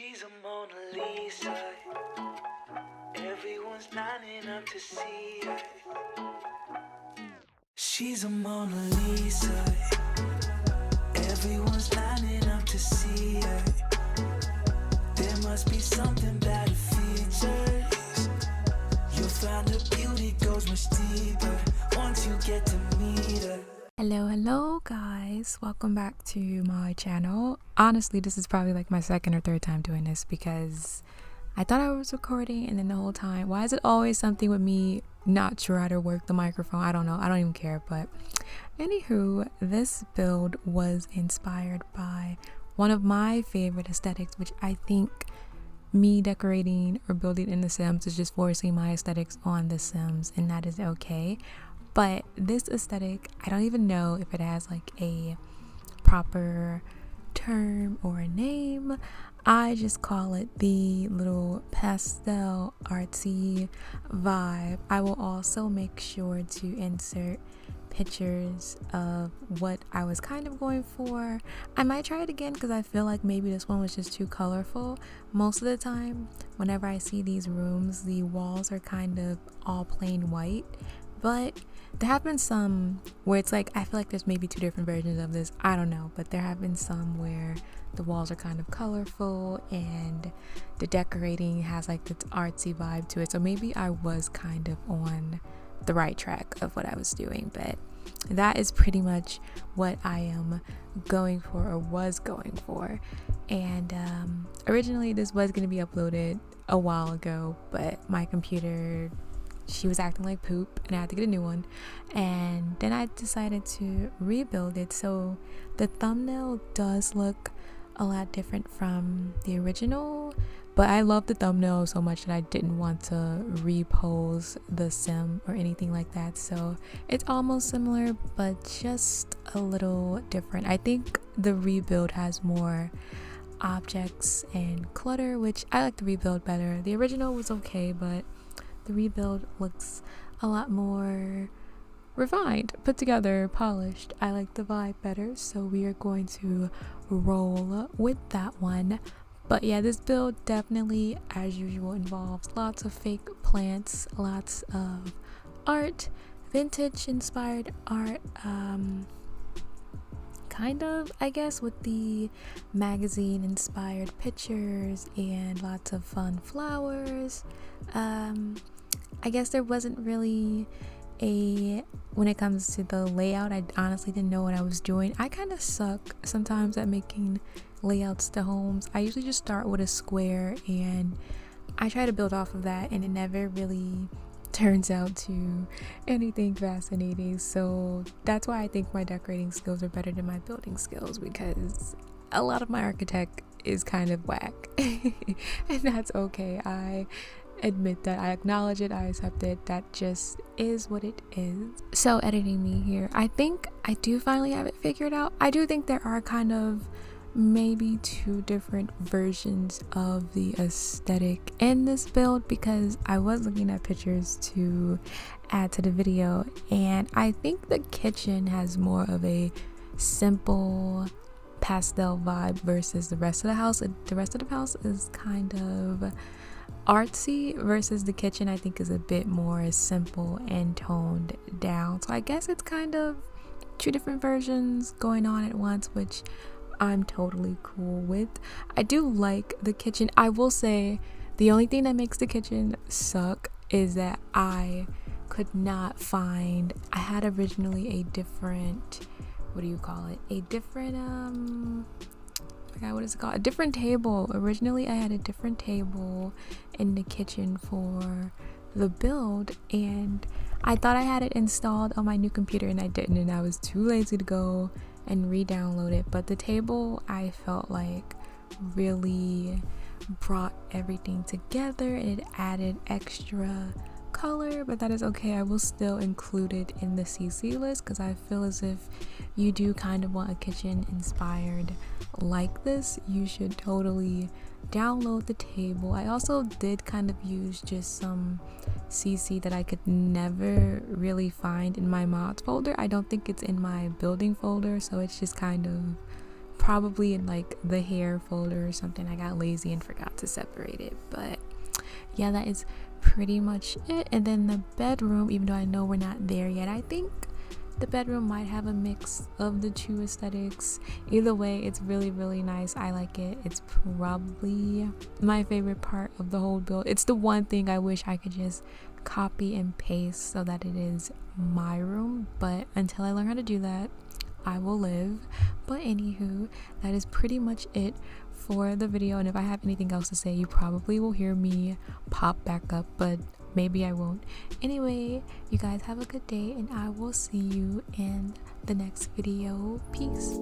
She's a Mona Lisa. Everyone's lining up to see her. She's a Mona Lisa. Everyone's lining up to see her. There must be something about her features. You'll find her beauty goes much deeper once you get to meet her. Hello guys, welcome back to my channel. Honestly, this is probably like my second or third time doing this because I thought I was recording and then the whole time, why is it always something with me not sure how to work the microphone? I don't know, I don't even care. But anywho, this build was inspired by one of my favorite aesthetics, which I think me decorating or building in The Sims is just forcing my aesthetics on The Sims, and that is okay. But this aesthetic, I don't even know if it has like a proper term or a name. I just call it the little pastel artsy vibe. I will also make sure to insert pictures of what I was kind of going for. I might try it again because I feel like maybe this one was just too colorful. Most of the time, whenever I see these rooms, the walls are kind of all plain white. But there have been some where it's like, I feel like there's maybe two different versions of this. I don't know, but there have been some where the walls are kind of colorful and the decorating has like this artsy vibe to it. So maybe I was kind of on the right track of what I was doing, but that is pretty much what I am going for or was going for. And originally this was going to be uploaded a while ago, but my computer, she was acting like poop and I had to get a new one, and then I decided to rebuild it. So the thumbnail does look a lot different from the original, but I love the thumbnail so much that I didn't want to repose the sim or anything like that. So it's almost similar but just a little different. I think the rebuild has more objects and clutter, which I like the rebuild better. The original was okay, but the rebuild looks a lot more refined, put together, polished. I like the vibe better, so we are going to roll with that one. But yeah, this build definitely, as usual, involves lots of fake plants, lots of art, vintage inspired art, kind of, I guess, with the magazine inspired pictures and lots of fun flowers. I guess there wasn't really when it comes to the layout, I honestly didn't know what I was doing. I kind of suck sometimes at making layouts to homes. I usually just start with a square and I try to build off of that, and it never really turns out to anything fascinating. So that's why I think my decorating skills are better than my building skills, because a lot of my architect is kind of whack. And that's okay. I admit that, I acknowledge it, I accept it. That just is what it is. So editing me here, I think I do finally have it figured out. I do think there are kind of maybe two different versions of the aesthetic in this build, because I was looking at pictures to add to the video, and I think the kitchen has more of a simple pastel vibe versus the rest of the house. The rest of the house is kind of artsy versus the kitchen I think is a bit more simple and toned down. So I guess it's kind of two different versions going on at once, which I'm totally cool with. I do like the kitchen. I will say the only thing that makes the kitchen suck is that I could not find, I had originally a different, what do you call it, a different what is it called, a different table. Originally I had a different table in the kitchen for the build, and I thought I had it installed on my new computer and I didn't, and I was too lazy to go and re-download it. But the table, I felt like, really brought everything together and it added extra color, but that is okay. I will still include it in the CC list because I feel as if you do kind of want a kitchen inspired like this, you should totally download the table. I also did kind of use just some CC that I could never really find in my mods folder. I don't think it's in my building folder, so it's just kind of probably in like the hair folder or something. I got lazy and forgot to separate it, but yeah, that is pretty much it. And then the bedroom, even though I know we're not there yet, I think the bedroom might have a mix of the two aesthetics. Either way, it's really, really nice. I like it. It's probably my favorite part of the whole build. It's the one thing I wish I could just copy and paste so that it is my room, but until I learn how to do that, I will live. But anywho, that is pretty much it for the video, and if I have anything else to say, you probably will hear me pop back up, but maybe I won't. Anyway, you guys have a good day, and I will see you in the next video. Peace.